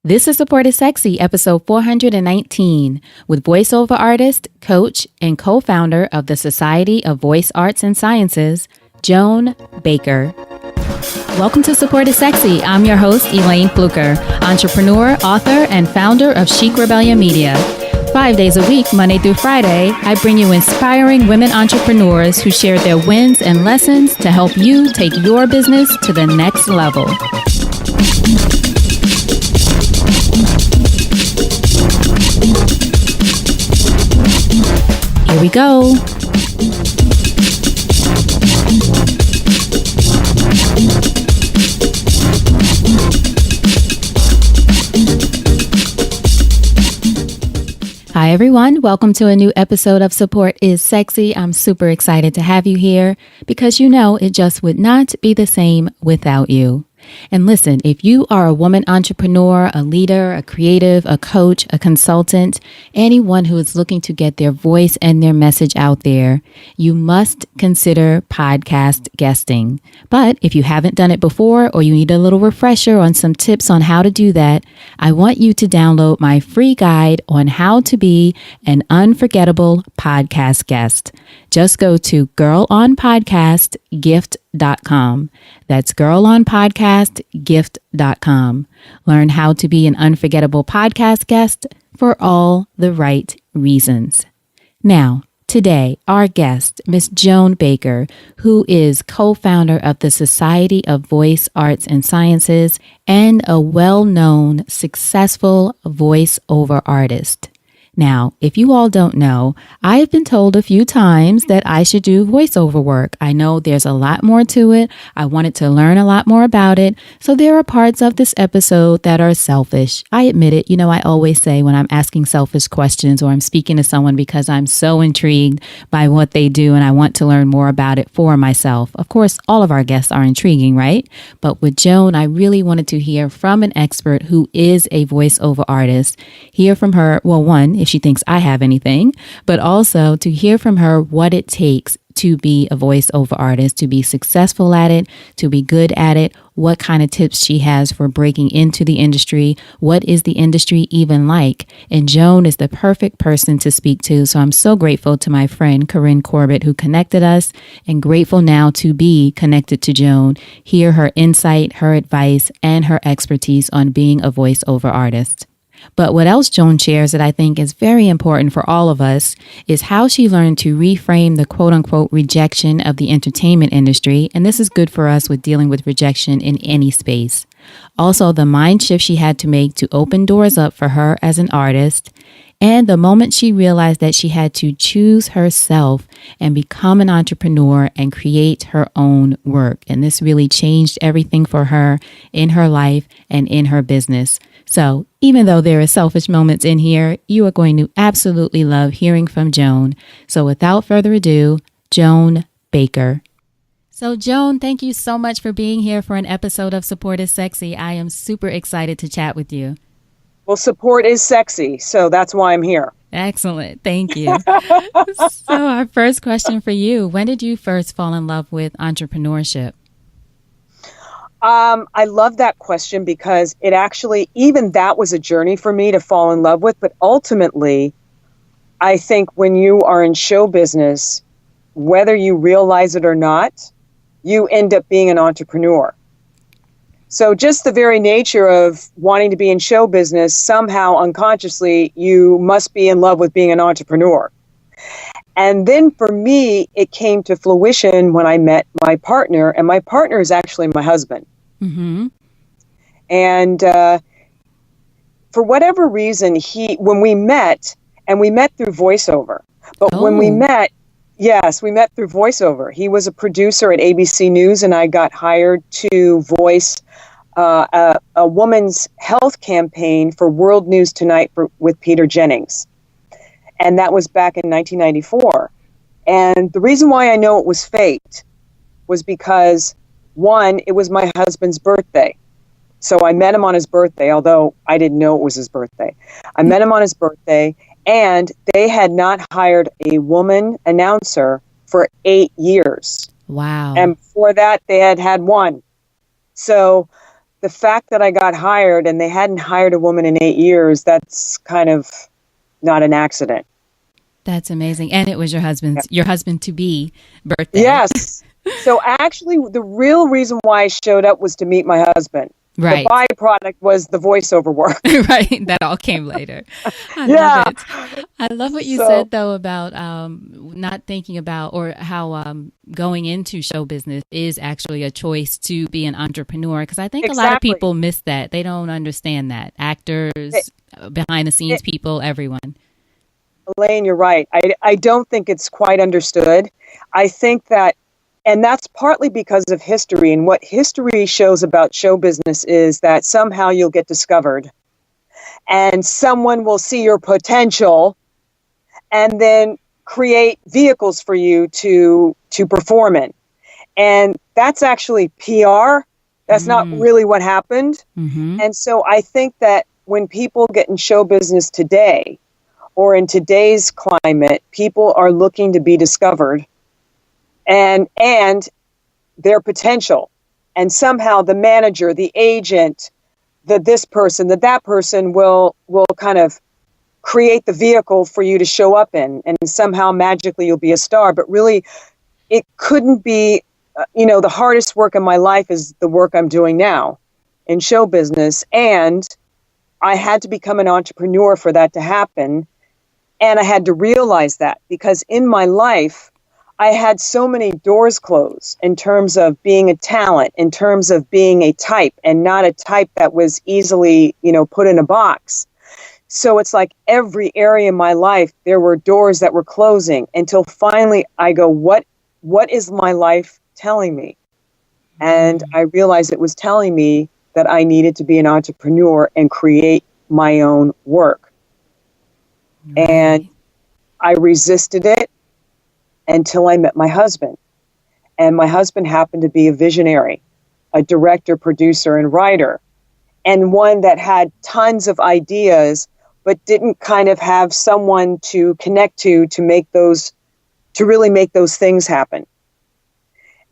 This is Support is Sexy, episode 419, with voiceover artist, coach, and co-founder of the Society of Voice Arts and Sciences, Joan Baker. Welcome to Support is Sexy. I'm your host, Elayne Fluker, entrepreneur, author, and founder of Chic Rebellion Media. 5 days a week, Monday through Friday, I bring you inspiring women entrepreneurs who share their wins and lessons to help you take your business to the next level. Here we go. Hi, everyone. Welcome to a new episode of Support is Sexy. I'm super excited to have you here because you know it just would not be the same without you. And listen, if you are a woman entrepreneur, a leader, a creative, a coach, a consultant, anyone who is looking to get their voice and their message out there, you must consider podcast guesting. But if you haven't done it before or you need a little refresher on some tips on how to do that, I want you to download my free guide on how to be an unforgettable podcast guest. Just go to girlonpodcastgift.com. That's girlonpodcastgift.com. Learn how to be an unforgettable podcast guest for all the right reasons. Now, today, our guest, Miss Joan Baker, who is co-founder of the Society of Voice Arts and Sciences and a well-known, successful voiceover artist. Now, if you all don't know, I have been told a few times that I should do voiceover work. I know there's a lot more to it. I wanted to learn a lot more about it. So there are parts of this episode that are selfish. I admit it. You know, I always say when I'm asking selfish questions or I'm speaking to someone because I'm so intrigued by what they do and I want to learn more about it for myself. Of course, all of our guests are intriguing, right? But with Joan, I really wanted to hear from an expert who is a voiceover artist, hear from her, well, one, if she thinks I have anything, but also to hear from her what it takes to be a voiceover artist, to be successful at it, to be good at it, what kind of tips she has for breaking into the industry, what is the industry even like? And Joan is the perfect person to speak to. So I'm so grateful to my friend Corinne Corbett who connected us and grateful now to be connected to Joan, hear her insight, her advice, and her expertise on being a voiceover artist. But what else Joan shares that I think is very important for all of us is how she learned to reframe the quote unquote rejection of the entertainment industry. And this is good for us with dealing with rejection in any space. Also, the mind shift she had to make to open doors up for her as an artist. And the moment she realized that she had to choose herself and become an entrepreneur and create her own work. And this really changed everything for her in her life and in her business. So even though there are selfish moments in here, you are going to absolutely love hearing from Joan. So without further ado, Joan Baker. So Joan, thank you so much for being here for an episode of Support is Sexy. I am super excited to chat with you. Well, support is sexy, so that's why I'm here. Excellent. Thank you. So our first question for you, when did you first fall in love with entrepreneurship? I love that question because it actually, even that was a journey for me to fall in love with. But ultimately, I think when you are in show business, whether you realize it or not, you end up being an entrepreneur. So just the very nature of wanting to be in show business, somehow unconsciously, you must be in love with being an entrepreneur. And then for me, it came to fruition when I met my partner, and my partner is actually my husband. Mm-hmm. And for whatever reason, when we met, and we met through voiceover, but when we met, yes, we met through voiceover. He was a producer at ABC News, and I got hired to voice a woman's health campaign for World News Tonight with Peter Jennings. And that was back in 1994. And the reason why I know it was fate was because, one, it was my husband's birthday. So I met him on his birthday, although I didn't know it was his birthday. I met him on his birthday, and they had not hired a woman announcer for 8 years. Wow. And before that, they had one. So the fact that I got hired and they hadn't hired a woman in 8 years, that's kind of not an accident. That's amazing. And it was your husband to be birthday. Yes. So actually, the real reason why I showed up was to meet my husband. Right. The byproduct was the voiceover work. Right. That all came later. I love it. I love what you said, though, about not thinking about or how going into show business is actually a choice to be an entrepreneur. Because I think a lot of people miss that. They don't understand that. Actors, behind the scenes people, everyone. Elayne, you're right. I don't think it's quite understood. I think that, and that's partly because of history. And what history shows about show business is that somehow you'll get discovered and someone will see your potential and then create vehicles for you to perform in. And that's actually PR. That's not really what happened. Mm-hmm. And so I think that when people get in show business today, or in today's climate, people are looking to be discovered and their potential. And somehow the manager, the agent, this person, that person will kind of create the vehicle for you to show up in. And somehow magically you'll be a star. But really, it couldn't be, the hardest work in my life is the work I'm doing now in show business. And I had to become an entrepreneur for that to happen. And I had to realize that because in my life, I had so many doors closed in terms of being a talent, in terms of being a type and not a type that was easily, put in a box. So it's like every area in my life, there were doors that were closing until finally I go, what is my life telling me? And I realized it was telling me that I needed to be an entrepreneur and create my own work. And I resisted it until I met my husband. And my husband happened to be a visionary, a director, producer, and writer, and one that had tons of ideas, but didn't kind of have someone to connect to really make those things happen.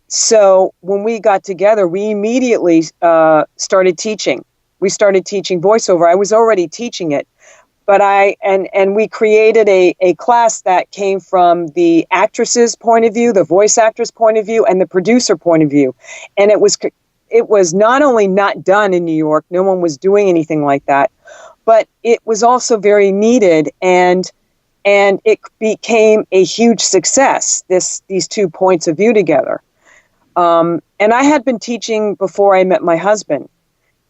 So when we got together, we immediately started teaching. We started teaching voiceover. I was already teaching it. But we created a class that came from the actress's point of view, the voice actor's point of view, and the producer point of view. And it was not only not done in New York, no one was doing anything like that, but it was also very needed, and it became a huge success, these 2 points of view together. And I had been teaching before I met my husband.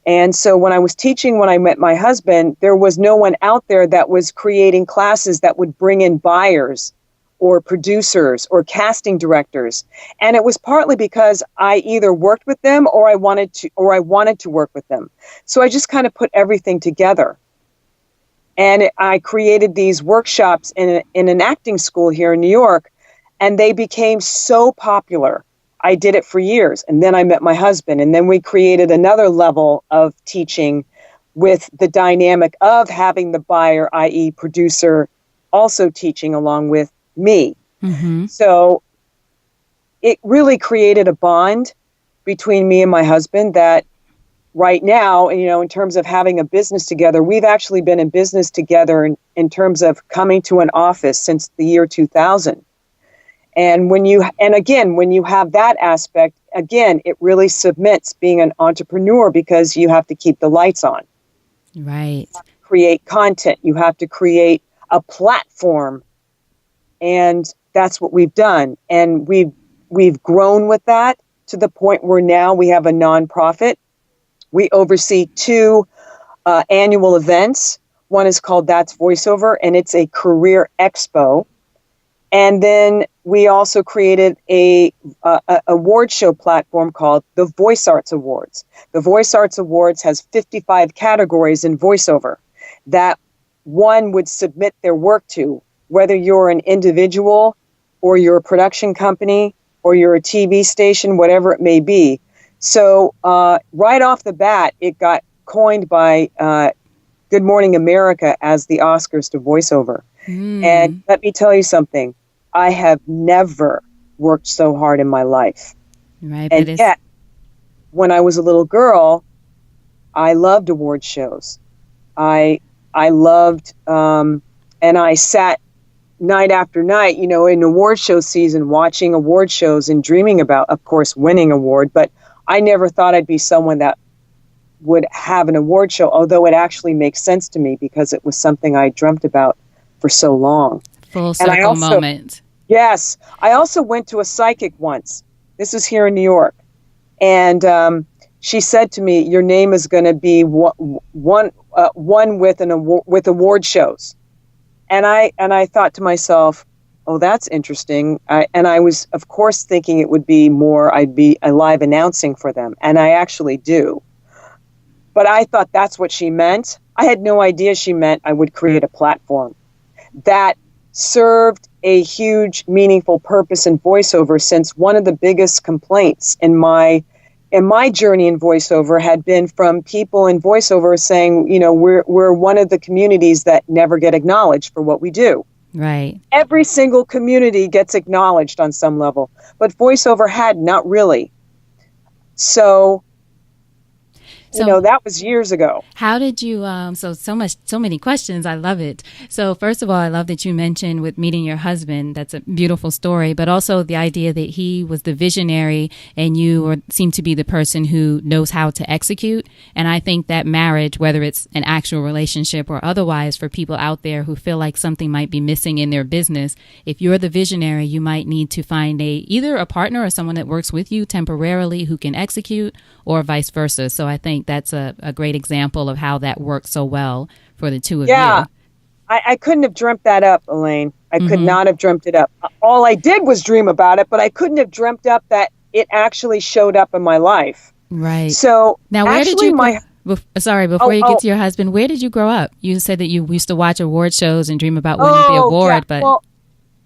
And so when I was teaching, when I met my husband, there was no one out there that was creating classes that would bring in buyers or producers or casting directors. And it was partly because I either worked with them or I wanted to work with them. So I just kind of put everything together. And I created these workshops in an acting school here in New York, and they became so popular. I did it for years, and then I met my husband, and then we created another level of teaching with the dynamic of having the buyer, i.e. producer, also teaching along with me. Mm-hmm. So it really created a bond between me and my husband that right now, in terms of having a business together, we've actually been in business together in terms of coming to an office since the year 2000. And when you have that aspect, again, it really submits being an entrepreneur because you have to keep the lights on. Right. Create content. You have to create a platform. And that's what we've done. And we've grown with that to the point where now we have a nonprofit. We oversee 2 annual events. One is called That's Voiceover, and it's a career expo. And then we also created a award show platform called the Voice Arts Awards. The Voice Arts Awards has 55 categories in voiceover that one would submit their work to, whether you're an individual or you're a production company or you're a TV station, whatever it may be. So right off the bat, it got coined by Good Morning America as the Oscars to voiceover. And let me tell you something. I have never worked so hard in my life. Right, and yet, when I was a little girl, I loved award shows. I loved, and I sat night after night, in award show season, watching award shows and dreaming about, of course, winning award. But I never thought I'd be someone that would have an award show, although it actually makes sense to me because it was something I dreamt about for so long. Full circle moment. Yes. I also went to a psychic once. This is here in New York. And she said to me, your name is going to be one with award shows. And I thought to myself, oh, that's interesting. And I was, of course, thinking it would be more, I'd be a live announcing for them. And I actually do. But I thought that's what she meant. I had no idea she meant I would create a platform that served a huge, meaningful purpose in voiceover, since one of the biggest complaints in my journey in voiceover had been from people in voiceover saying, we're one of the communities that never get acknowledged for what we do. Right. Every single community gets acknowledged on some level, but voiceover had not really. So that was years ago. How did you, so many questions. I love it. So first of all, I love that you mentioned with meeting your husband. That's a beautiful story, but also the idea that he was the visionary and you seem to be the person who knows how to execute. And I think that marriage, whether it's an actual relationship or otherwise, for people out there who feel like something might be missing in their business, if you're the visionary, you might need to find either a partner or someone that works with you temporarily who can execute, or vice versa. So I think that's a great example of how that works so well for the two of you. I couldn't have dreamt that up, Elayne. I could not have dreamt it up. All I did was dream about it, but I couldn't have dreamt up that it actually showed up in my life. Right. So now, where did you? Before you get to your husband, where did you grow up? You said that you used to watch award shows and dream about winning the award, but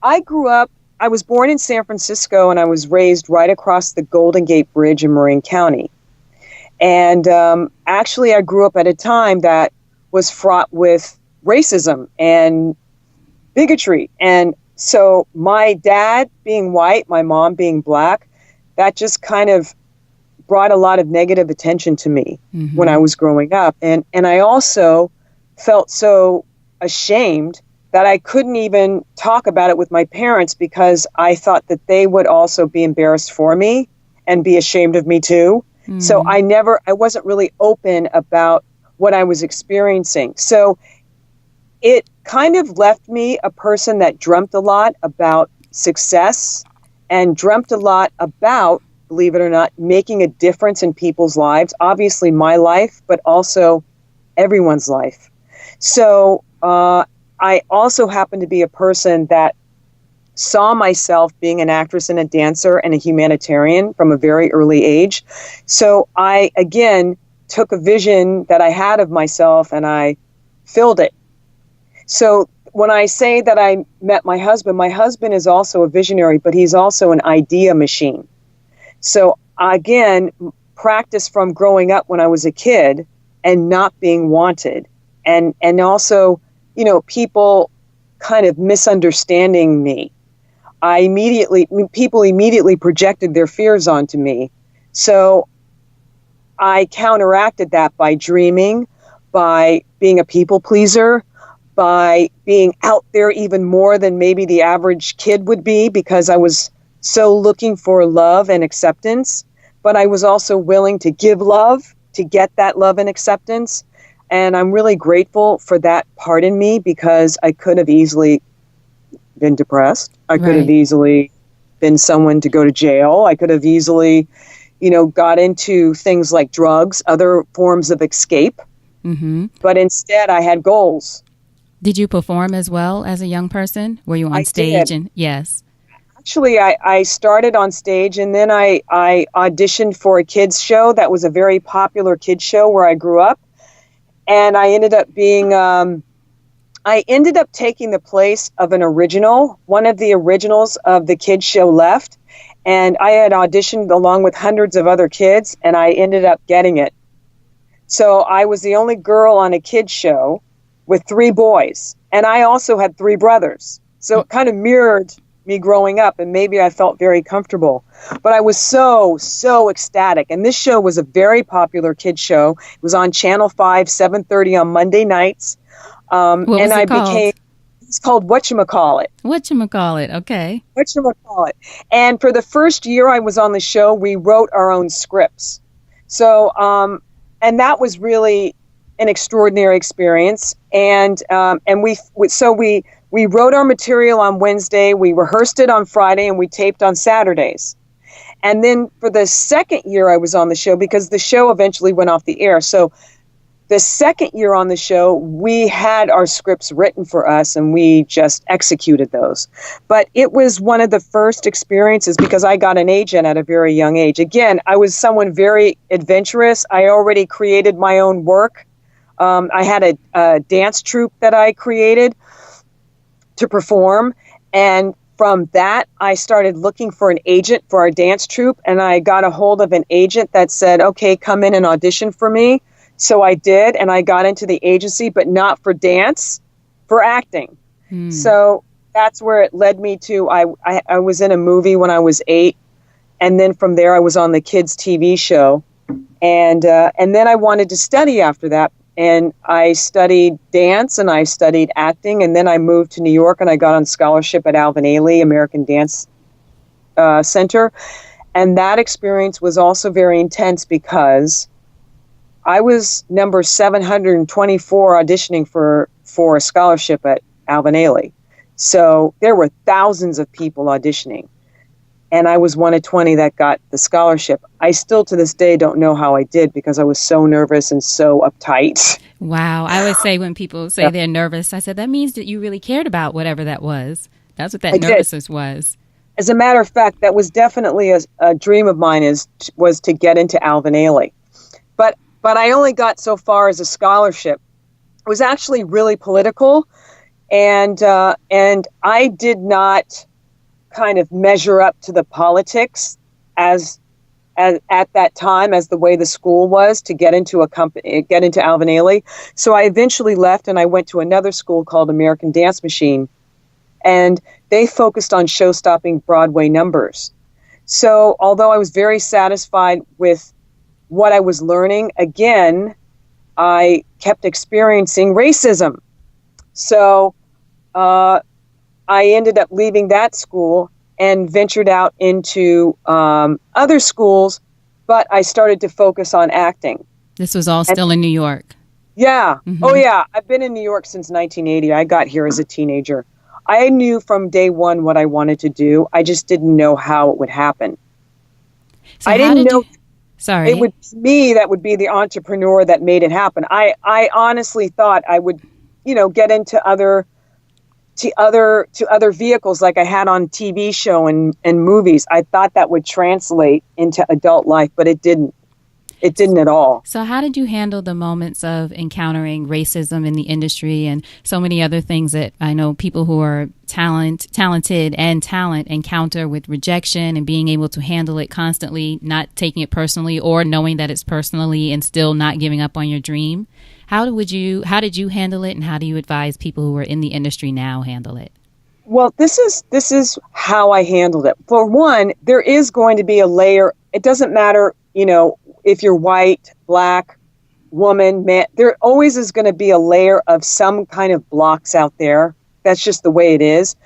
I grew up. I was born in San Francisco, and I was raised right across the Golden Gate Bridge in Marin County. And actually, I grew up at a time that was fraught with racism and bigotry. And so my dad being white, my mom being black, that just kind of brought a lot of negative attention to me when I was growing up. And I also felt so ashamed that I couldn't even talk about it with my parents because I thought that they would also be embarrassed for me and be ashamed of me too. So I wasn't really open about what I was experiencing. So it kind of left me a person that dreamt a lot about success and dreamt a lot about, believe it or not, making a difference in people's lives, obviously my life, but also everyone's life. So I also happen to be a person that saw myself being an actress and a dancer and a humanitarian from a very early age. So I, again, took a vision that I had of myself and I filled it. So when I say that I met my husband is also a visionary, but he's also an idea machine. So again, practice from growing up when I was a kid and not being wanted. And also, people kind of misunderstanding me. People immediately projected their fears onto me. So I counteracted that by dreaming, by being a people pleaser, by being out there even more than maybe the average kid would be, because I was so looking for love and acceptance, but I was also willing to give love to get that love and acceptance. And I'm really grateful for that part in me, because I could have easily been depressed. I could have easily been someone to go to jail. I could have easily, got into things like drugs, other forms of escape. But instead I had goals. Did you perform as well as a young person? Were you on stage? Did. Yes. Actually, I started on stage, and then I auditioned for a kids show that was a very popular kids show where I grew up. And I ended up taking the place of an original. One of the originals of the kids show left, and I had auditioned along with hundreds of other kids, and I ended up getting it. So I was the only girl on a kids show with 3 boys, and I also had 3 brothers. So it kind of mirrored me growing up, and maybe I felt very comfortable. But I was so ecstatic. And this show was a very popular kids show. It was on Channel 5, 7:30 on Monday nights. What was it called? It's called Whatchamacallit. Whatchamacallit, okay. Whatchamacallit. And for the first year I was on the show, we wrote our own scripts. So, and that was really an extraordinary experience. And we wrote our material on Wednesday, we rehearsed it on Friday, and we taped on Saturdays. And then for the second year I was on the show, because the show eventually went off the air. So the second year on the show, we had our scripts written for us, and we just executed those. But it was one of the first experiences, because I got an agent at a very young age. Again, I was someone very adventurous. I already created my own work. I had a dance troupe that I created to perform. And from that, I started looking for an agent for our dance troupe. And I got a hold of an agent that said, okay, come in and audition for me. So I did, and I got into the agency, but not for dance, for acting. So that's where it led me to. I was in a movie when I was 8, and then from there I was on the kids' TV show, and then I wanted to study after that, and I studied dance and I studied acting, and then I moved to New York and I got on scholarship at Alvin Ailey American Dance Center, and that experience was also very intense because I was number 724 auditioning for a scholarship at Alvin Ailey. So there were thousands of people auditioning, and I was one of 20 that got the scholarship. I still to this day don't know how I did, because I was so nervous and so uptight. Wow. I always say when people say they're nervous, I said, that means that you really cared about whatever that was. That's what that nervousness was. As a matter of fact, that was definitely a dream of mine, was to get into Alvin Ailey. But I only got so far as a scholarship. It was actually really political, and I did not kind of measure up to the politics as at that time as the way the school was to get into Alvin Ailey. So I eventually left, and I went to another school called American Dance Machine, and they focused on show-stopping Broadway numbers. So although I was very satisfied with what I was learning, again, I kept experiencing racism. So I ended up leaving that school and ventured out into other schools, but I started to focus on acting. This was all still in New York? Yeah. Mm-hmm. Oh, yeah. I've been in New York since 1980. I got here as a teenager. I knew from day one what I wanted to do. I just didn't know how it would happen. So I didn't know... Sorry. It would be me that would be the entrepreneur that made it happen. I honestly thought I would, get into other vehicles like I had on TV show and movies. I thought that would translate into adult life, but it didn't. It didn't at all. So how did you handle the moments of encountering racism in the industry and so many other things that I know people who are talented and talent encounter with rejection, and being able to handle it constantly, not taking it personally or knowing that it's personally and still not giving up on your dream? How did you handle it, and how do you advise people who are in the industry now handle it? Well, this is how I handled it. For one, there is going to be a layer. It doesn't matter, if you're white, black, woman, man, there always is going to be a layer of some kind of blocks out there. That's just the way it is.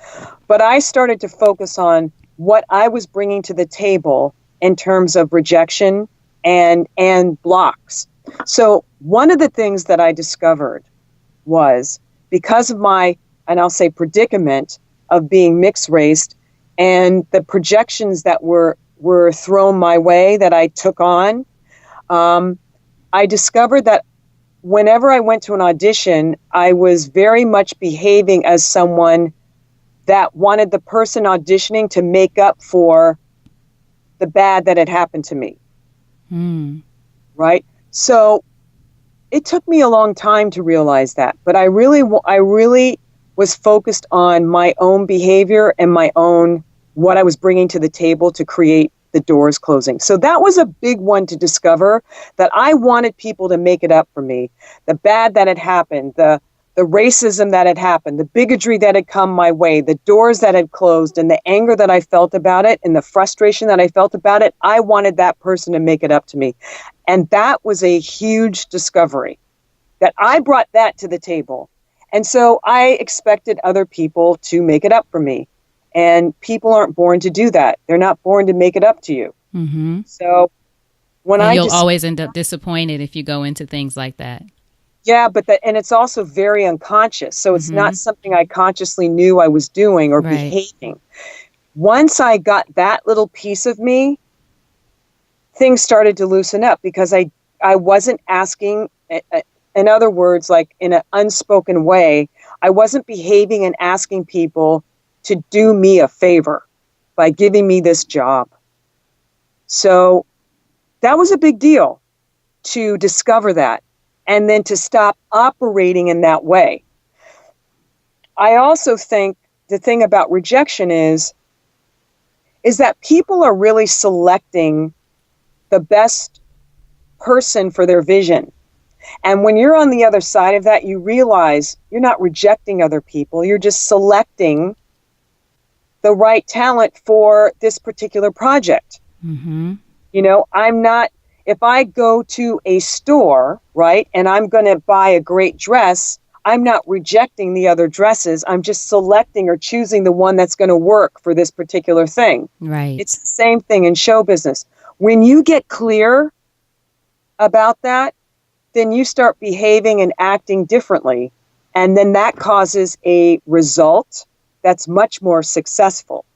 But I started to focus on what I was bringing to the table in terms of rejection and blocks. So one of the things that I discovered was, because of my, and I'll say, predicament of being mixed race and the projections that were thrown my way that I took on, I discovered that whenever I went to an audition, I was very much behaving as someone that wanted the person auditioning to make up for the bad that had happened to me. Right? So it took me a long time to realize that, but I really was focused on my own behavior and my own, what I was bringing to the table to create the doors closing. So that was a big one to discover, that I wanted people to make it up for me. The bad that had happened, the the racism that had happened, the bigotry that had come my way, the doors that had closed, and the anger that I felt about it, and the frustration that I felt about it, I wanted that person to make it up to me. And that was a huge discovery, that I brought that to the table. And so I expected other people to make it up for me. And people aren't born to do that. They're not born to make it up to you. Mm-hmm. So and you'll always end up disappointed if you go into things like that. Yeah, and it's also very unconscious. So it's not something I consciously knew I was doing or behaving. Once I got that little piece of me, things started to loosen up, because I wasn't asking, in other words, like in an unspoken way, I wasn't behaving and asking people to do me a favor by giving me this job. So that was a big deal to discover that. And then to stop operating in that way. I also think the thing about rejection is that people are really selecting the best person for their vision. And when you're on the other side of that, you realize you're not rejecting other people. You're just selecting the right talent for this particular project. Mm-hmm. You know, if I go to a store, right, and I'm going to buy a great dress, I'm not rejecting the other dresses. I'm just selecting or choosing the one that's going to work for this particular thing. Right. It's the same thing in show business. When you get clear about that, then you start behaving and acting differently. And then that causes a result that's much more successful.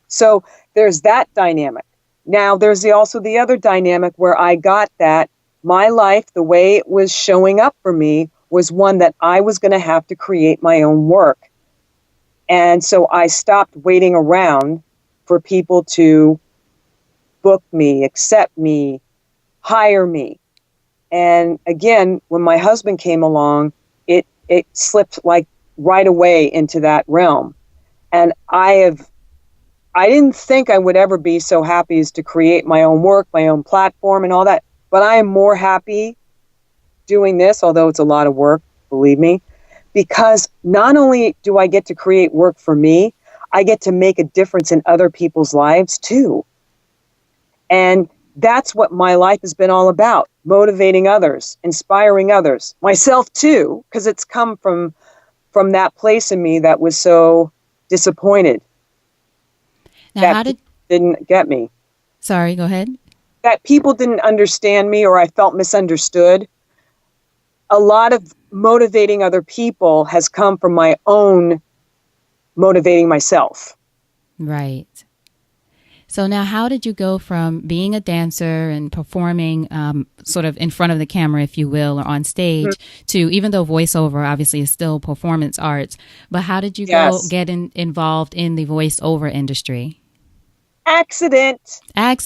So there's that dynamic. Now, there's also the other dynamic where I got that my life, the way it was showing up for me, was one that I was going to have to create my own work. And so I stopped waiting around for people to book me, accept me, hire me. And again, when my husband came along, it slipped like right away into that realm. And I didn't think I would ever be so happy as to create my own work, my own platform and all that. But I am more happy doing this, although it's a lot of work, believe me, because not only do I get to create work for me, I get to make a difference in other people's lives too. And that's what my life has been all about, motivating others, inspiring others, myself too, because it's come from that place in me that was so disappointed. Now, how didn't get me. Sorry, go ahead. That people didn't understand me, or I felt misunderstood. A lot of motivating other people has come from my own motivating myself. Right. So now, how did you go from being a dancer and performing sort of in front of the camera, if you will, or on stage, to, even though voiceover obviously is still performance arts, but how did you go get involved in the voiceover industry? Accident. And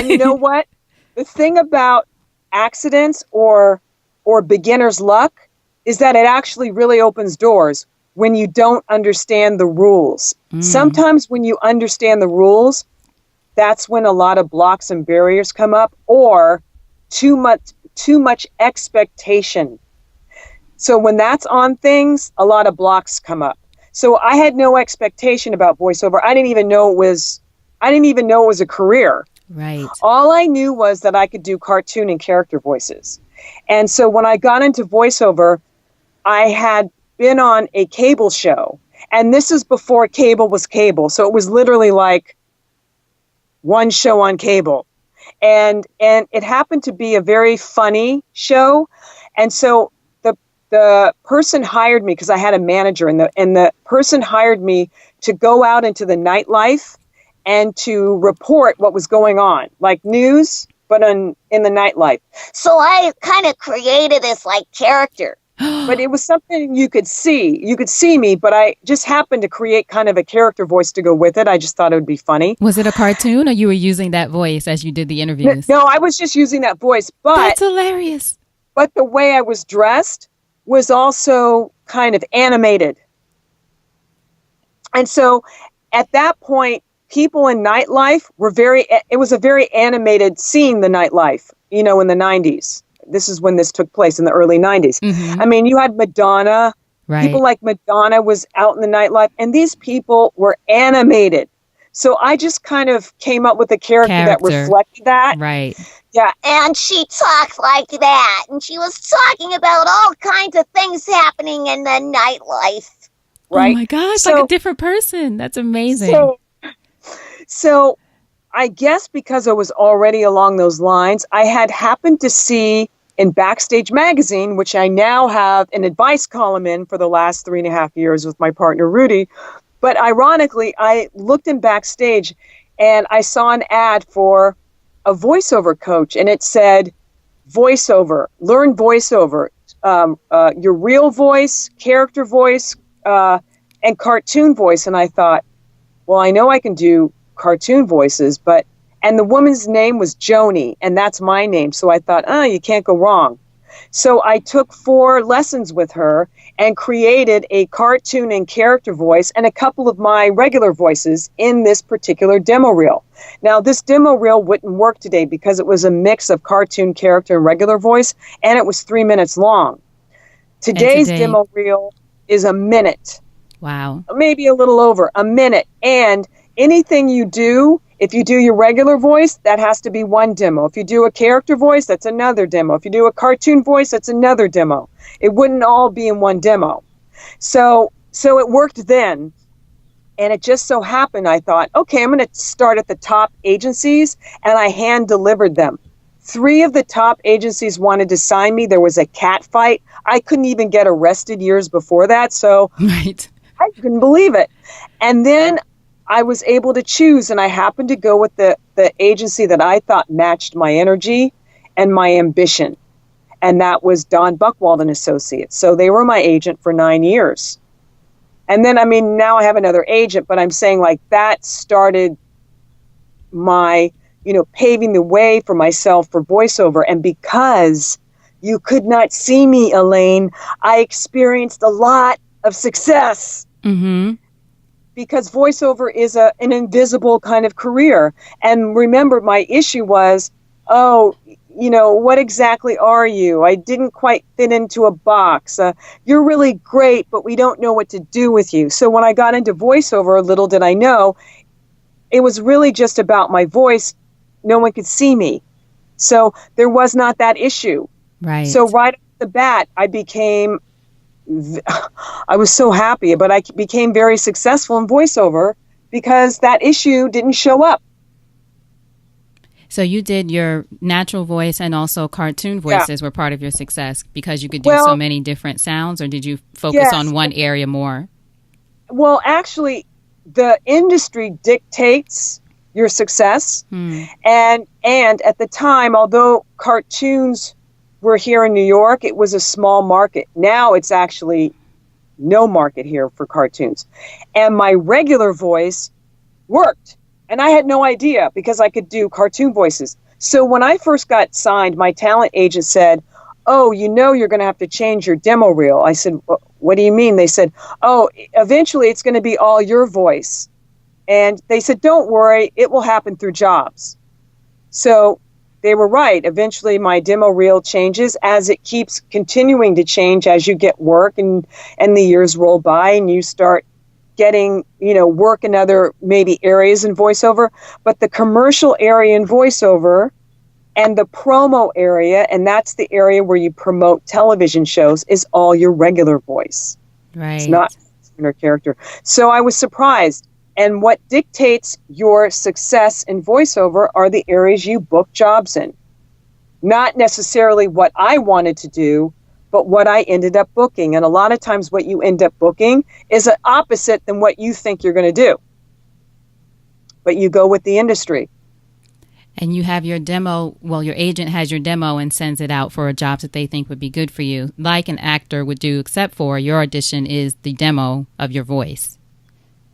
you know what? The thing about accidents or beginner's luck is that it actually really opens doors when you don't understand the rules. Sometimes when you understand the rules, that's when a lot of blocks and barriers come up, or too much expectation. So when that's on things, a lot of blocks come up. So I had no expectation about voiceover. I didn't even know it was a career. Right. All I knew was that I could do cartoon and character voices. And so when I got into voiceover, I had been on a cable show. And this is before cable was cable. So it was literally like one show on cable. And it happened to be a very funny show. And so the person hired me, because I had a manager, and the person hired me to go out into the nightlife and to report what was going on, like news, but in the nightlife. So I kind of created this like character. But it was something you could see. You could see me, but I just happened to create kind of a character voice to go with it. I just thought it would be funny. Was it a cartoon, or you were using that voice as you did the interviews? No, I was just using that voice. But that's hilarious. But the way I was dressed was also kind of animated. And so at that point, people in nightlife it was a very animated scene, the nightlife, in the 90s. this is when this took place in the early 90s. I mean, you had Madonna. Right. People like Madonna was out in the nightlife, and these people were animated. So I just kind of came up with a character that reflected that. Right. Yeah. And she talked like that. And she was talking about all kinds of things happening in the nightlife. Right. Oh my gosh, like a different person. That's amazing. So I guess because I was already along those lines, I had happened to see in Backstage Magazine, which I now have an advice column in for the last 3.5 years with my partner, Rudy. But ironically, I looked in Backstage and I saw an ad for a voiceover coach, and it said, voiceover, learn voiceover, your real voice, character voice, and cartoon voice. And I thought, well, I know I can do cartoon voices, and the woman's name was Joni, and that's my name. So I thought, you can't go wrong. So I took 4 lessons with her and created a cartoon and character voice and a couple of my regular voices in this particular demo reel. Now, this demo reel wouldn't work today because it was a mix of cartoon character and regular voice, and it was 3 minutes long. Today's demo reel is a minute. Wow. Maybe a little over a minute. And anything you do, if you do your regular voice, that has to be one demo. If you do a character voice, that's another demo. If you do a cartoon voice, that's another demo. It wouldn't all be in one demo. So it worked then. And it just so happened, I thought, okay, I'm going to start at the top agencies, and I hand delivered them. 3 of the top agencies wanted to sign me. There was a cat fight. I couldn't even get arrested years before that. So right. I couldn't believe it. And then I was able to choose, and I happened to go with the agency that I thought matched my energy and my ambition. And that was Don Buchwald and Associates. So they were my agent for 9 years. And then, now I have another agent, but I'm saying like that started my, paving the way for myself for voiceover. And because you could not see me, Elayne, I experienced a lot of success. Mm-hmm. Because voiceover is an invisible kind of career. And remember, my issue was, what exactly are you? I didn't quite fit into a box. You're really great, but we don't know what to do with you. So when I got into voiceover, little did I know, it was really just about my voice. No one could see me. So there was not that issue. Right. So right off the bat, I was so happy, but I became very successful in voiceover because that issue didn't show up. So you did your natural voice and also cartoon voices were part of your success because you could do so many different sounds, or did you focus on one area more? Well, actually, the industry dictates your success. And at the time, although cartoons were here in New York, it was a small market. Now it's actually no market here for cartoons. And my regular voice worked. And I had no idea because I could do cartoon voices. So when I first got signed, my talent agent said, you're going to have to change your demo reel. I said, what do you mean? They said, eventually it's going to be all your voice. And they said, don't worry, it will happen through jobs. So they were right. Eventually my demo reel changes as it keeps continuing to change as you get work and the years roll by and you start getting, work in other maybe areas in voiceover. But the commercial area in voiceover and the promo area, and that's the area where you promote television shows, is all your regular voice. Right. It's not inner character. So I was surprised. And what dictates your success in voiceover are the areas you book jobs in. Not necessarily what I wanted to do, but what I ended up booking. And a lot of times what you end up booking is opposite than what you think you're going to do. But you go with the industry. And you have your demo, your agent has your demo and sends it out for jobs that they think would be good for you, like an actor would do, except for your audition is the demo of your voice.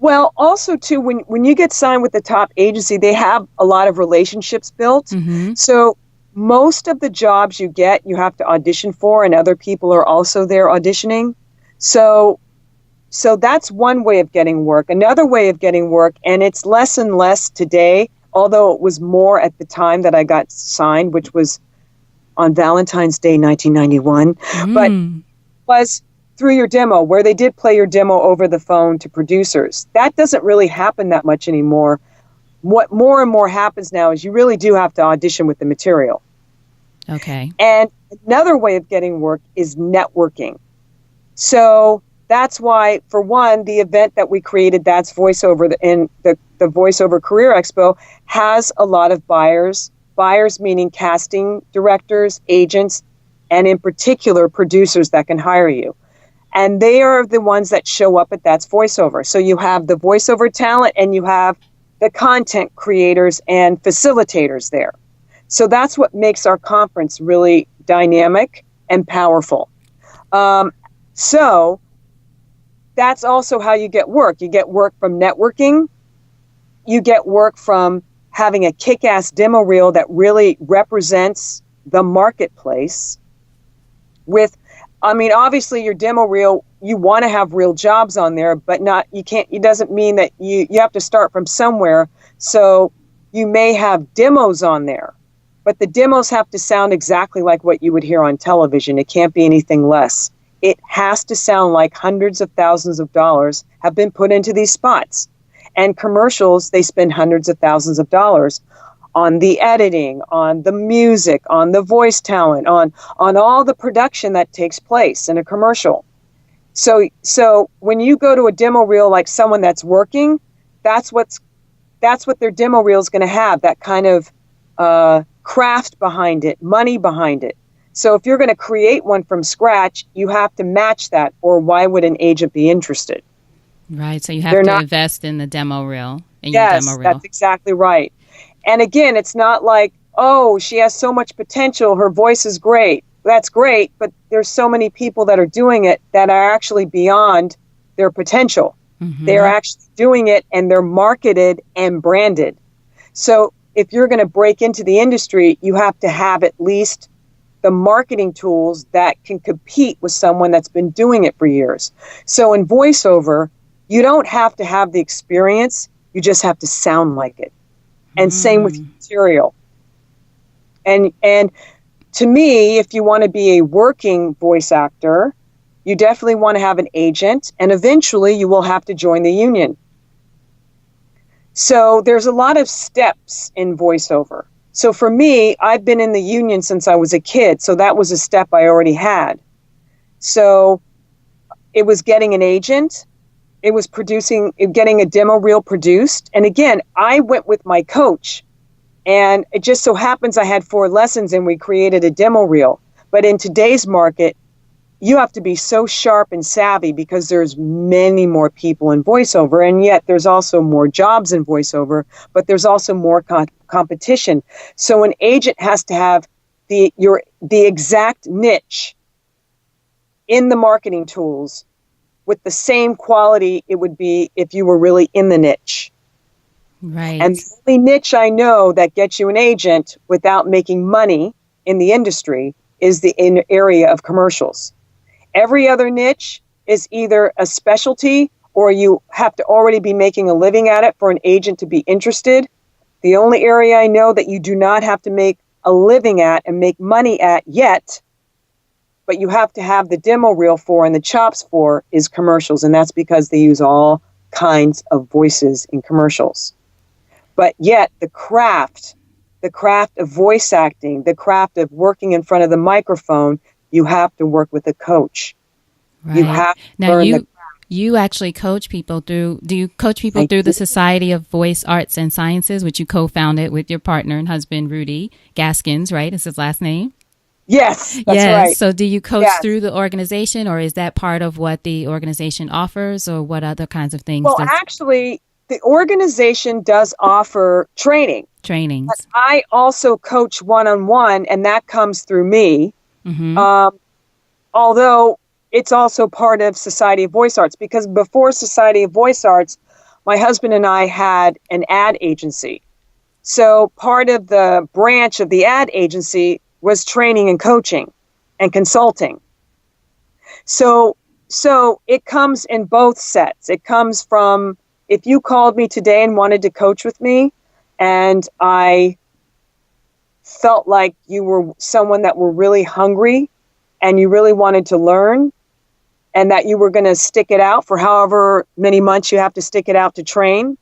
Well, also, too, when you get signed with the top agency, they have a lot of relationships built. Mm-hmm. So most of the jobs you get, you have to audition for, and other people are also there auditioning. So that's one way of getting work. Another way of getting work, and it's less and less today, although it was more at the time that I got signed, which was on Valentine's Day, 1991, but was through your demo, where they did play your demo over the phone to producers. That doesn't really happen that much anymore. What more and more happens now is you really do have to audition with the material. Okay. And another way of getting work is networking. So that's why, for one, the event that we created, that's Voiceover, in the Voiceover Career Expo, has a lot of buyers meaning casting directors, agents, and in particular, producers that can hire you. And they are the ones that show up at That's Voiceover. So you have the voiceover talent and you have the content creators and facilitators there. So that's what makes our conference really dynamic and powerful. So that's also how you get work. You get work from networking. You get work from having a kick-ass demo reel that really represents the marketplace. Obviously your demo reel, you want to have real jobs on there, but it doesn't mean that you have to start from somewhere. So you may have demos on there, but the demos have to sound exactly like what you would hear on television. It can't be anything less. It has to sound like hundreds of thousands of dollars have been put into these spots. And commercials, they spend hundreds of thousands of dollars on the editing, on the music, on the voice talent, on all the production that takes place in a commercial. So when you go to a demo reel like someone that's working, that's what their demo reel is going to have, that kind of craft behind it, money behind it. So if you're going to create one from scratch, you have to match that, or why would an agent be interested? Right. So you have to invest in the demo reel. Yes, that's exactly right. And again, it's not like, oh, she has so much potential, her voice is great. That's great, but there's so many people that are doing it that are actually beyond their potential. Mm-hmm. They're actually doing it and they're marketed and branded. So if you're going to break into the industry, you have to have at least the marketing tools that can compete with someone that's been doing it for years. So in voiceover, you don't have to have the experience, you just have to sound like it. And same with material. And to me, if you want to be a working voice actor, you definitely want to have an agent, and eventually you will have to join the union. So there's a lot of steps in voiceover. So for me, I've been in the union since I was a kid, so that was a step I already had. So it was getting an agent. It was getting a demo reel produced. And again, I went with my coach, and it just so happens I had 4 lessons and we created a demo reel. But in today's market, you have to be so sharp and savvy because there's many more people in voiceover, and yet there's also more jobs in voiceover, but there's also more competition. So an agent has to have the exact niche in the marketing tools with the same quality it would be if you were really in the niche. Right. And the only niche I know that gets you an agent without making money in the industry is the area of commercials. Every other niche is either a specialty or you have to already be making a living at it for an agent to be interested. The only area I know that you do not have to make a living at and make money at yet, but you have to have the demo reel for and the chops for, is commercials. And that's because they use all kinds of voices in commercials. But yet the craft of voice acting, the craft of working in front of the microphone, you have to work with a coach. Right. You have to now learn you actually coach people through, do you coach people through the Society of Voice Arts and Sciences, which you co-founded with your partner and husband, Rudy Gaskins, right? Is his last name? Yes, that's right. So do you coach through the organization, or is that part of what the organization offers, or what other kinds of things? Well, actually, the organization does offer trainings. But I also coach one-on-one, and that comes through me. Mm-hmm. Although it's also part of Society of Voice Arts, because before Society of Voice Arts, my husband and I had an ad agency. So part of the branch of the ad agency was training and coaching and consulting. So it comes in both sets. It comes from, if you called me today and wanted to coach with me, and I felt like you were someone that were really hungry and you really wanted to learn, and that you were going to stick it out for however many months you have to stick it out to train,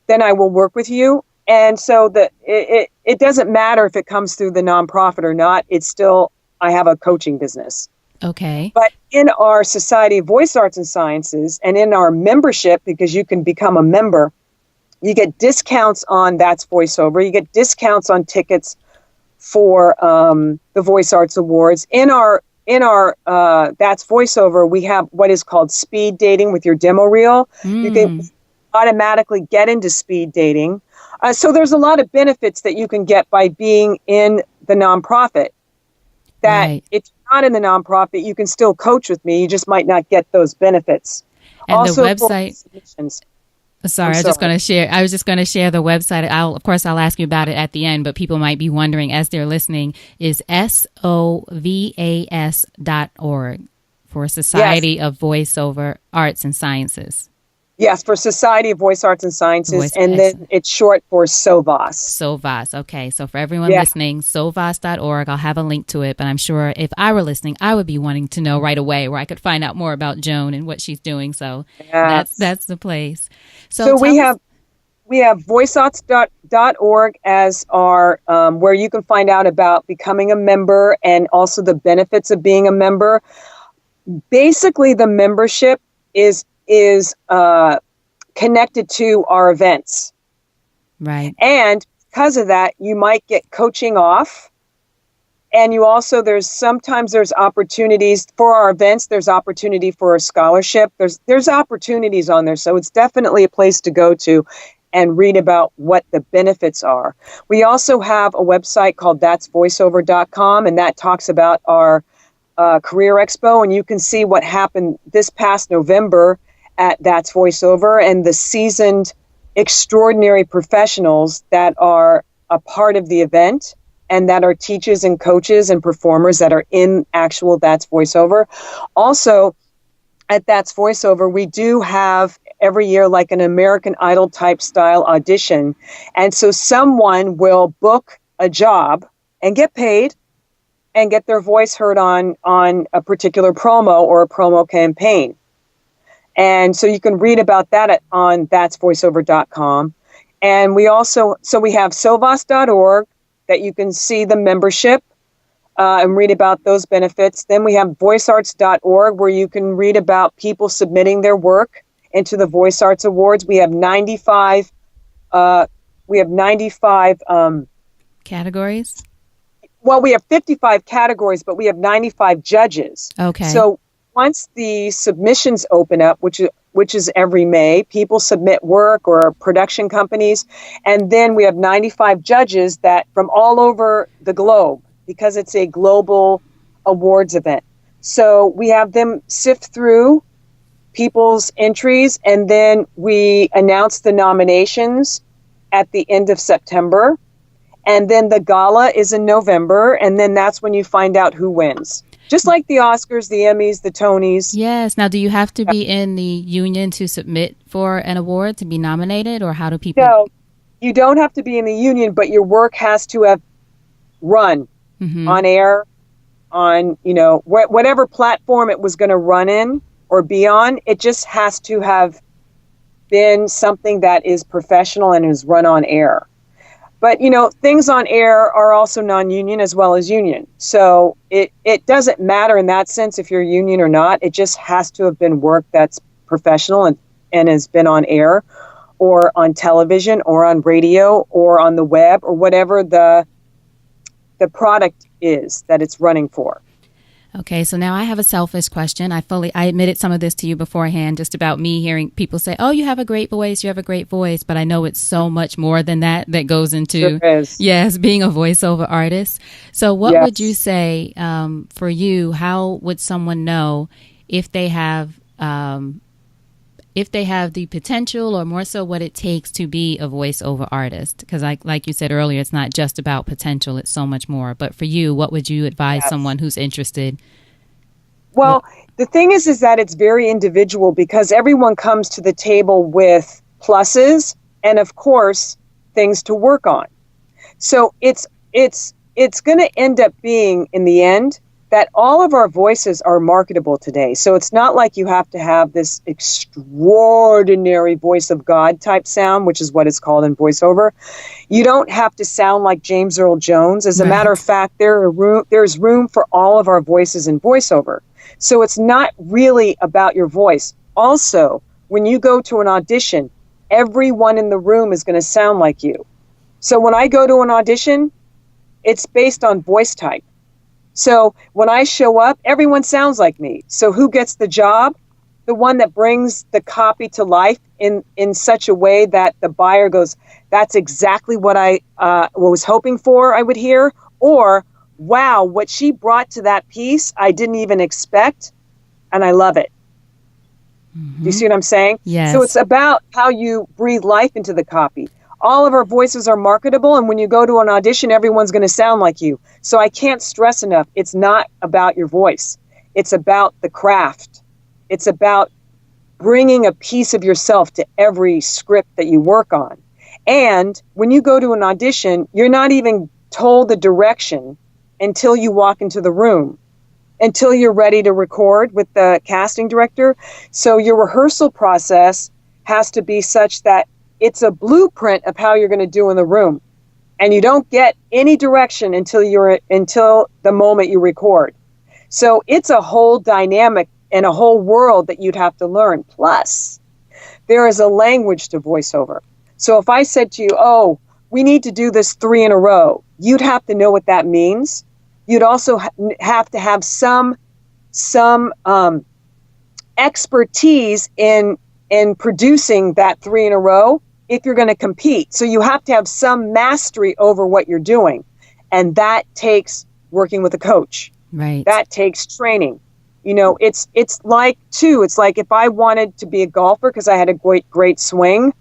then I will work with you. And so it doesn't matter if it comes through the nonprofit or not. It's still, I have a coaching business. Okay. But in our Society of Voice Arts and Sciences and in our membership, because you can become a member, you get discounts on That's Voiceover. You get discounts on tickets for the Voice Arts Awards. In our That's Voiceover, we have what is called speed dating with your demo reel. You can automatically get into speed dating. So there's a lot of benefits that you can get by being in the nonprofit. That if you're not in the nonprofit, you can still coach with me. You just might not get those benefits. And also, the website. Sorry, I was just going to share. I was just going to share the website. Of course, I'll ask you about it at the end, but people might be wondering as they're listening, is SOVAS.org for Society of Voiceover Arts and Sciences. Yes, for Society of Voice Arts and Sciences, then it's short for SOVAS. SOVAS, okay. So for everyone listening, SOVAS.org, I'll have a link to it, but I'm sure if I were listening, I would be wanting to know right away where I could find out more about Joan and what she's doing. So that's the place. So we have voicearts.org as our, where you can find out about becoming a member and also the benefits of being a member. Basically, the membership is connected to our events. Right. And because of that, you might get coaching off. And you also, sometimes there's opportunities for our events. There's opportunity for a scholarship. There's opportunities on there. So it's definitely a place to go to and read about what the benefits are. We also have a website called that'svoiceover.com, and that talks about our Career Expo. And you can see what happened this past November at That's Voiceover and the seasoned, extraordinary professionals that are a part of the event and that are teachers and coaches and performers that are in actual That's Voiceover. Also, at That's Voiceover, we do have every year like an American Idol type style audition. And so someone will book a job and get paid and get their voice heard on a particular promo or a promo campaign. And so you can read about that on that'svoiceover.com. And we also, we have SOVAS.org that you can see the membership and read about those benefits. Then we have voicearts.org where you can read about people submitting their work into the Voice Arts Awards. We have 95 categories. Well, we have 55 categories, but we have 95 judges. Okay. So once the submissions open up, which is every May, people submit work or production companies, and then we have 95 judges that from all over the globe, because it's a global awards event. So we have them sift through people's entries, and then we announce the nominations at the end of September, and then the gala is in November, and then that's when you find out who wins. Just like the Oscars, the Emmys, the Tonys. Yes. Now, do you have to be in the union to submit for an award, to be nominated, or how do people? No, you don't have to be in the union, but your work has to have run on air, on, whatever platform it was going to run in or be on. It just has to have been something that is professional and is run on air. But, things on air are also non-union as well as union. So it doesn't matter in that sense if you're union or not. It just has to have been work that's professional and has been on air or on television or on radio or on the web or whatever the product is that it's running for. Okay, so now I have a selfish question. I admitted some of this to you beforehand, just about me hearing people say, "Oh, you have a great voice, but I know it's so much more than that goes into, being a voiceover artist. So what would you say for you, how would someone know if they have the potential, or more so what it takes to be a voiceover artist? Because like you said earlier, it's not just about potential, it's so much more. But for you, what would you advise someone who's interested? Well, the thing is that it's very individual because everyone comes to the table with pluses and, of course, things to work on. So it's it's going to end up being, in the end, that all of our voices are marketable today. So it's not like you have to have this extraordinary voice of God type sound, which is what it's called in voiceover. You don't have to sound like James Earl Jones. As a matter of fact, there's room for all of our voices in voiceover. So it's not really about your voice. Also, when you go to an audition, everyone in the room is going to sound like you. So when I go to an audition, it's based on voice type. So when I show up, everyone sounds like me. So who gets the job? The one that brings the copy to life in such a way that the buyer goes, that's exactly what I was hoping for, I would hear. Or, wow, what she brought to that piece, I didn't even expect, and I love it. Mm-hmm. Do you see what I'm saying? Yes. So it's about how you breathe life into the copy. All of our voices are marketable, and when you go to an audition, everyone's going to sound like you. So I can't stress enough, it's not about your voice. It's about the craft. It's about bringing a piece of yourself to every script that you work on. And when you go to an audition, you're not even told the direction until you walk into the room, until you're ready to record with the casting director. So your rehearsal process has to be such that it's a blueprint of how you're going to do in the room. And you don't get any direction until the moment you record. So it's a whole dynamic and a whole world that you'd have to learn. Plus, there is a language to voiceover. So if I said to you, oh, we need to do this 3 in a row, you'd have to know what that means. You'd also have to have some expertise in producing that 3 in a row if you're going to compete. So you have to have some mastery over what you're doing. And that takes working with a coach. Right. That takes training. You know, it's like if I wanted to be a golfer because I had a great swing,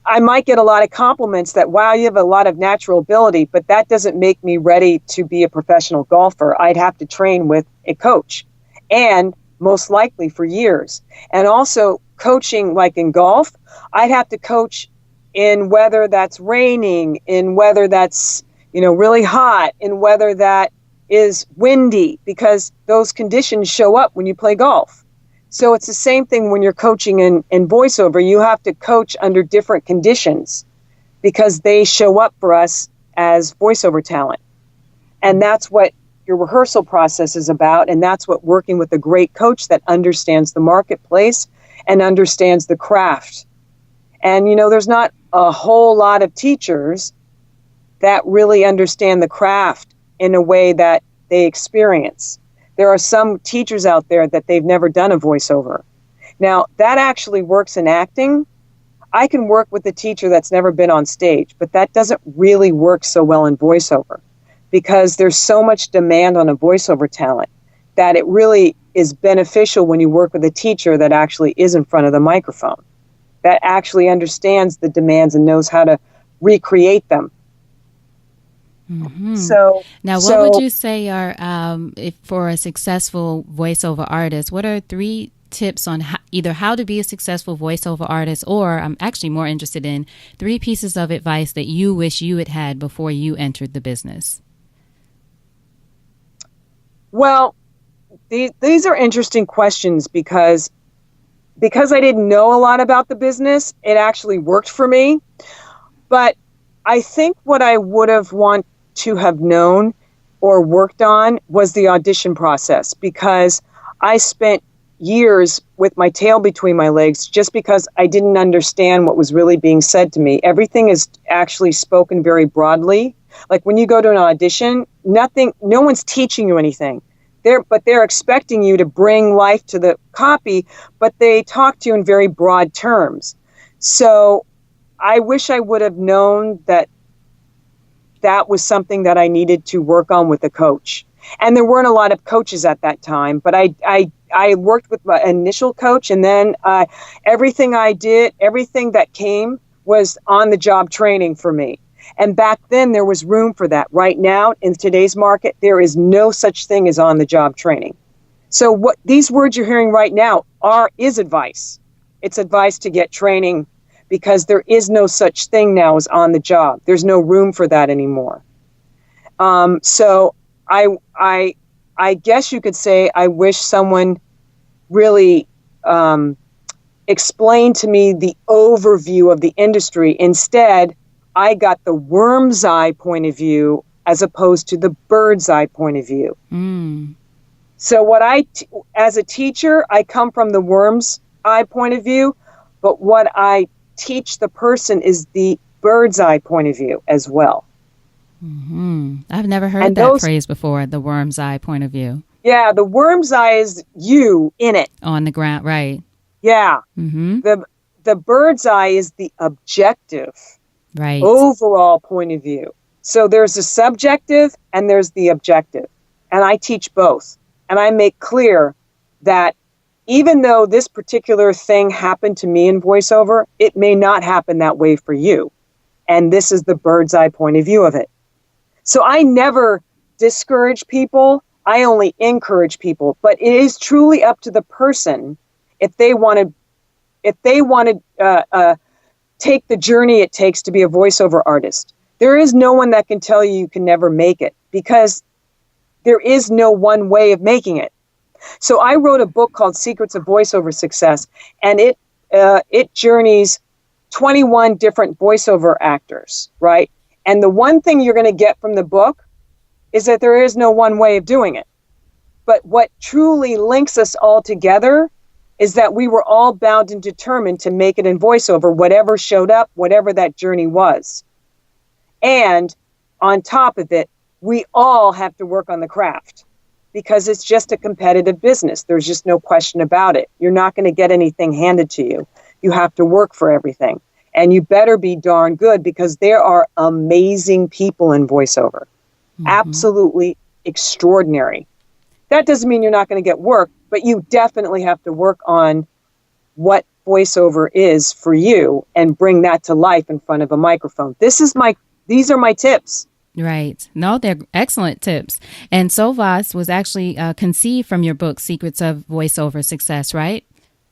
I might get a lot of compliments that, wow, you have a lot of natural ability, but that doesn't make me ready to be a professional golfer. I'd have to train with a coach, and most likely for years. And also coaching, like in golf, I'd have to coach in weather that's raining, in weather that's, really hot, in weather that is windy, because those conditions show up when you play golf. So it's the same thing when you're coaching in voiceover. You have to coach under different conditions because they show up for us as voiceover talent. And that's what your rehearsal process is about. And that's what working with a great coach that understands the marketplace and understands the craft. And, there's not a whole lot of teachers that really understand the craft in a way that they experience. There are some teachers out there that they've never done a voiceover. Now, that actually works in acting. I can work with a teacher that's never been on stage, but that doesn't really work so well in voiceover because there's so much demand on a voiceover talent that it really is beneficial when you work with a teacher that actually is in front of the microphone, that actually understands the demands and knows how to recreate them. Mm-hmm. So now, what would you say are, if for a successful voiceover artist, what are 3 tips on either how to be a successful voiceover artist, or I'm actually more interested in 3 pieces of advice that you wish you had had before you entered the business? Well, these are interesting questions because I didn't know a lot about the business. It actually worked for me. But I think what I would have wanted to have known or worked on was the audition process, because I spent years with my tail between my legs just because I didn't understand what was really being said to me. Everything is actually spoken very broadly. Like when you go to an audition, no one's teaching you anything. They're expecting you to bring life to the copy, but they talk to you in very broad terms. So I wish I would have known that was something that I needed to work on with a coach. And there weren't a lot of coaches at that time, but I worked with my initial coach, and then everything I did, everything that came was on-the-job training for me. And back then, there was room for that. Right now, in today's market, there is no such thing as on-the-job training. So what these words you're hearing right now is advice. It's advice to get training, because there is no such thing now as on the job. There's no room for that anymore. So I guess you could say I wish someone really explained to me the overview of the industry. Instead, I got the worm's eye point of view as opposed to the bird's eye point of view. So as a teacher, I come from the worm's eye point of view, but what I teach the person is the bird's eye point of view as well. I've never heard that phrase before, the worm's eye point of view. Yeah, the worm's eye is you in it. On the ground, right. Yeah. The bird's eye is the objective, right, overall point of view. So there's the subjective and there's the objective. And I teach both. And I make clear that even though this particular thing happened to me in voiceover, it may not happen that way for you. And this is the bird's eye point of view of it. So I never discourage people. I only encourage people. But it is truly up to the person if they want to take the journey it takes to be a voiceover artist. There is no one that can tell you can never make it, because there is no one way of making it. So I wrote a book called Secrets of Voiceover Success, and it journeys 21 different voiceover actors, right? And the one thing you're going to get from the book is that there is no one way of doing it. But what truly links us all together is that we were all bound and determined to make it in voiceover, whatever showed up, whatever that journey was. And on top of it, we all have to work on the craft, because it's just a competitive business. There's just no question about it. You're not going to get anything handed to you. You have to work for everything. And you better be darn good, because there are amazing people in voiceover. Absolutely extraordinary. That doesn't mean you're not going to get work, but you definitely have to work on what voiceover is for you and bring that to life in front of a microphone. These are my tips. Right. No, they're excellent tips. And SOVAS was actually conceived from your book, Secrets of Voiceover Success, right?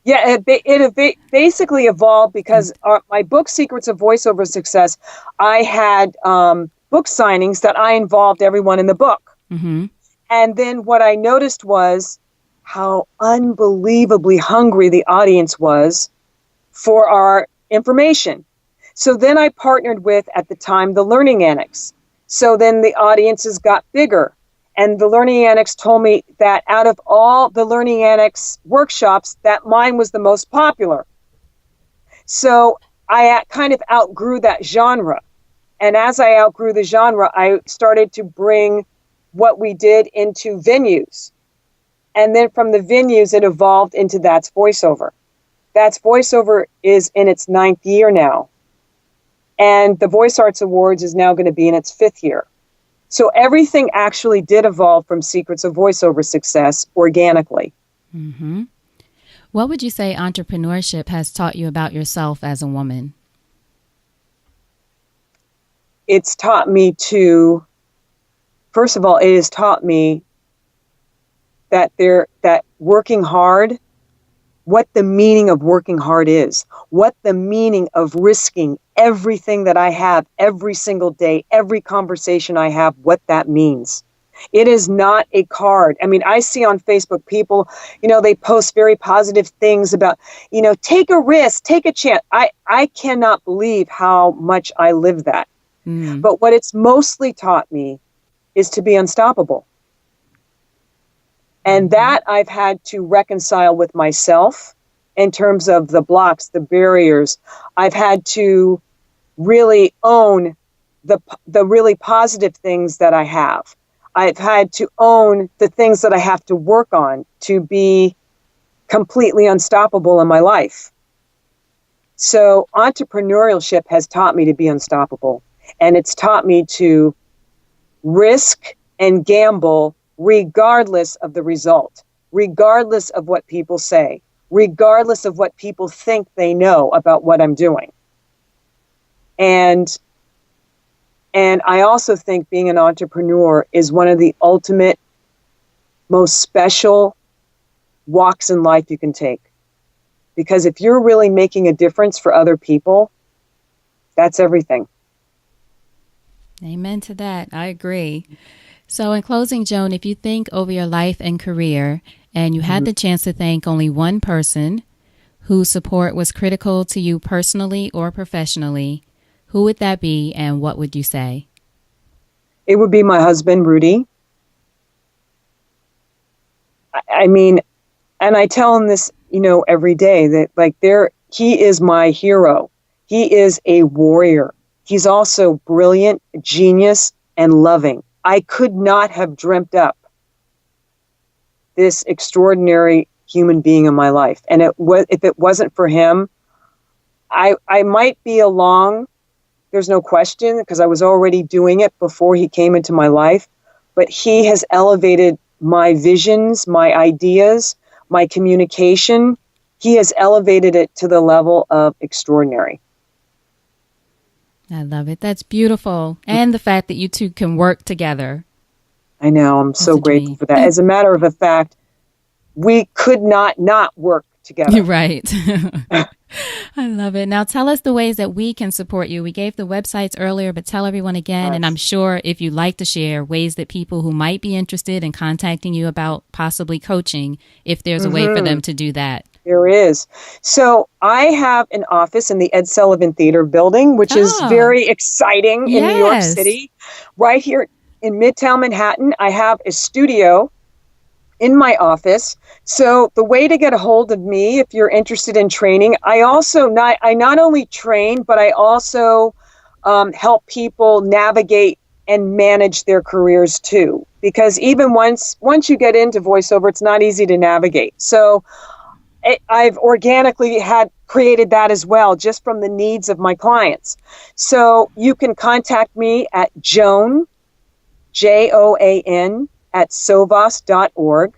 Yeah, it basically evolved because my book, Secrets of Voiceover Success, I had book signings that I involved everyone in the book. And then what I noticed was how unbelievably hungry the audience was for our information. So then I partnered with, at the time, the Learning Annex. So then the audiences got bigger. And the Learning Annex told me that out of all the Learning Annex workshops, that mine was the most popular. So I kind of outgrew that genre. And as I outgrew the genre, I started to bring what we did into venues. And then from the venues, it evolved into That's Voiceover. That's Voiceover is in its 9th year now. And the Voice Arts Awards is now going to be in its 5th year. So everything actually did evolve from Secrets of Voiceover Success organically. What would you say entrepreneurship has taught you about yourself as a woman? It's taught me to, first of all, it has taught me that working hard, what the meaning of working hard is, what the meaning of risking everything that I have every single day, every conversation I have, what that means. It is not a card. I mean, I see on Facebook people, they post very positive things about, take a risk, take a chance. I cannot believe how much I live that. But what it's mostly taught me is to be unstoppable. And that I've had to reconcile with myself in terms of the blocks, the barriers. I've had to really own the really positive things that I have. I've had to own the things that I have to work on to be completely unstoppable in my life. So entrepreneurship has taught me to be unstoppable. And it's taught me to risk and gamble regardless of the result, regardless of what people say, regardless of what people think they know about what I'm doing. And I also think being an entrepreneur is one of the ultimate, most special walks in life you can take. Because if you're really making a difference for other people, that's everything. Amen to that. I agree. So in closing, Joan, if you think over your life and career and you had the chance to thank only one person whose support was critical to you personally or professionally, who would that be and what would you say? It would be my husband, Rudy. I mean, and I tell him this, every day that he is my hero. He is a warrior. He's also brilliant, genius, and loving. I could not have dreamt up this extraordinary human being in my life. And if it wasn't for him, I might be along. There's no question, because I was already doing it before he came into my life. But he has elevated my visions, my ideas, my communication. He has elevated it to the level of extraordinary. I love it. That's beautiful. And the fact that you two can work together. I know. I'm so grateful for that. As a matter of fact, we could not work together. Right. I love it. Now tell us the ways that we can support you. We gave the websites earlier, but tell everyone again. Yes. And I'm sure if you'd like to share ways that people who might be interested in contacting you about possibly coaching, if there's a way for them to do that. There is. So I have an office in the Ed Sullivan Theater building, which is very exciting in New York City. Right here in Midtown Manhattan, I have a studio in my office. So the way to get a hold of me, if you're interested in training, I not only train, but I also help people navigate and manage their careers too. Because even once you get into voiceover, it's not easy to navigate. So I've organically created that as well, just from the needs of my clients. So you can contact me at Joan, Joan, at SOVAS.org.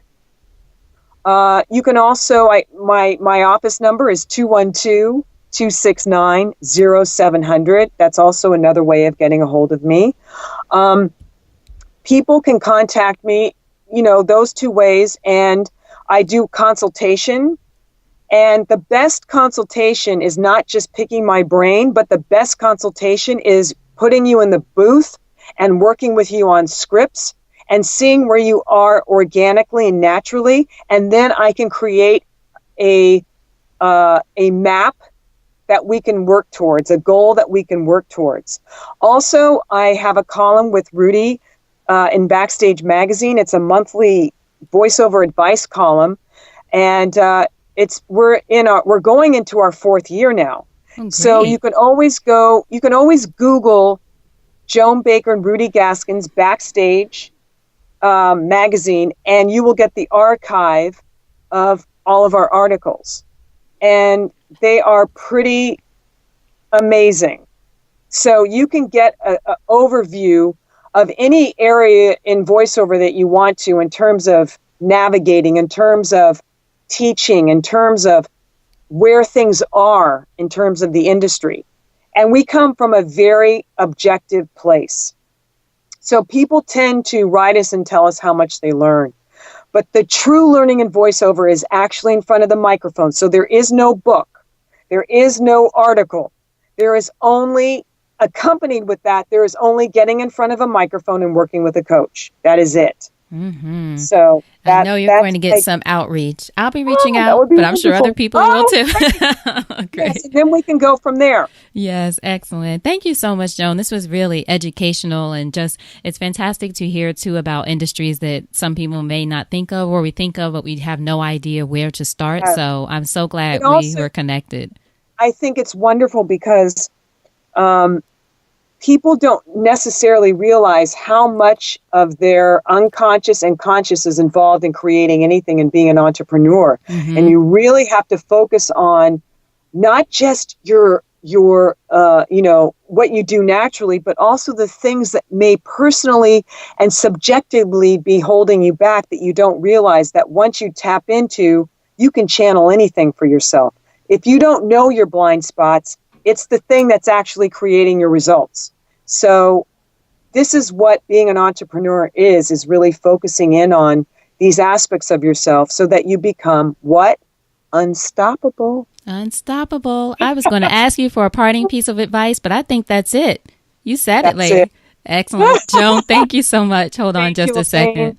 You can also, my office number is 212-269-0700. That's also another way of getting a hold of me. People can contact me, those two ways, and I do consultation. And the best consultation is not just picking my brain, but the best consultation is putting you in the booth and working with you on scripts and seeing where you are organically and naturally. And then I can create a map that we can work towards, a goal that we can work towards. Also, I have a column with Rudy in Backstage Magazine. It's a monthly voiceover advice column. And we're going into our fourth year now. Oh, so you can always Google Joan Baker and Rudy Gaskins Backstage Magazine, and you will get the archive of all of our articles. And they are pretty amazing. So you can get an overview of any area in voiceover that you want to, in terms of navigating, in terms of teaching, in terms of where things are in terms of the industry. And we come from a very objective place. So people tend to write us and tell us how much they learn. But the true learning in voiceover is actually in front of the microphone. So there is no book. There is no article. There is only, accompanied with that, there is only getting in front of a microphone and working with a coach. That is it. Mm-hmm. So I know you're going to get some outreach. I'll be reaching out, but I'm sure other people will too. Great. Yes, and then we can go from there. Yes, excellent. Thank you so much, Joan. This was really educational, and it's fantastic to hear too about industries that some people may not think of, or we think of, but we have no idea where to start. So I'm so glad we were connected. I think it's wonderful because people don't necessarily realize how much of their unconscious and conscious is involved in creating anything and being an entrepreneur. Mm-hmm. And you really have to focus on not just your what you do naturally, but also the things that may personally and subjectively be holding you back that you don't realize that once you tap into, you can channel anything for yourself. If you don't know your blind spots, it's the thing that's actually creating your results. So this is what being an entrepreneur is really focusing in on these aspects of yourself so that you become what? Unstoppable. Unstoppable. I was going to ask you for a parting piece of advice, but I think that's it. You said it, That's lady. it. Excellent. Joan, thank you so much. Hold on Thank just you, a second. Elayne.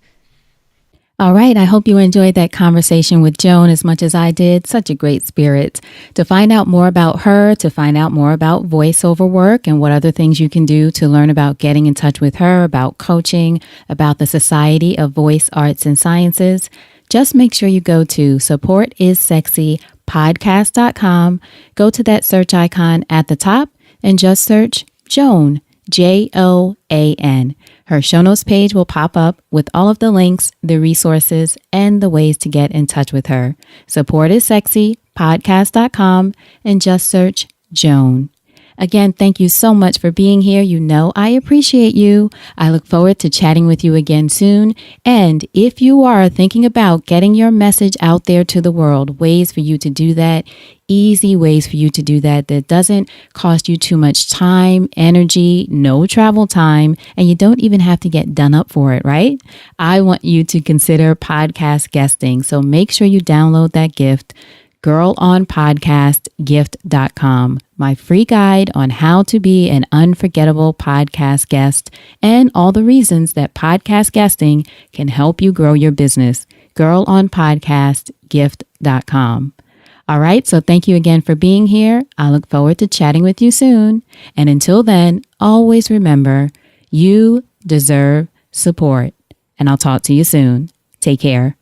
All right. I hope you enjoyed that conversation with Joan as much as I did. Such a great spirit. To find out more about her, to find out more about voiceover work and what other things you can do to learn about getting in touch with her, about coaching, about the Society of Voice Arts and Sciences, just make sure you go to supportissexypodcast.com. Go to that search icon at the top and just search Joan, Joan. Her show notes page will pop up with all of the links, the resources, and the ways to get in touch with her. Supportissexypodcast.com and just search Joan. Again, thank you so much for being here. You know I appreciate you. I look forward to chatting with you again soon. And if you are thinking about getting your message out there to the world, ways for you to do that, easy ways for you to do that doesn't cost you too much time, energy, no travel time, and you don't even have to get done up for it, right? I want you to consider podcast guesting. So make sure you download that gift, girlonpodcastgift.com, my free guide on how to be an unforgettable podcast guest and all the reasons that podcast guesting can help you grow your business. girlonpodcastgift.com. All right, so thank you again for being here. I look forward to chatting with you soon. And until then, always remember, you deserve support. And I'll talk to you soon. Take care.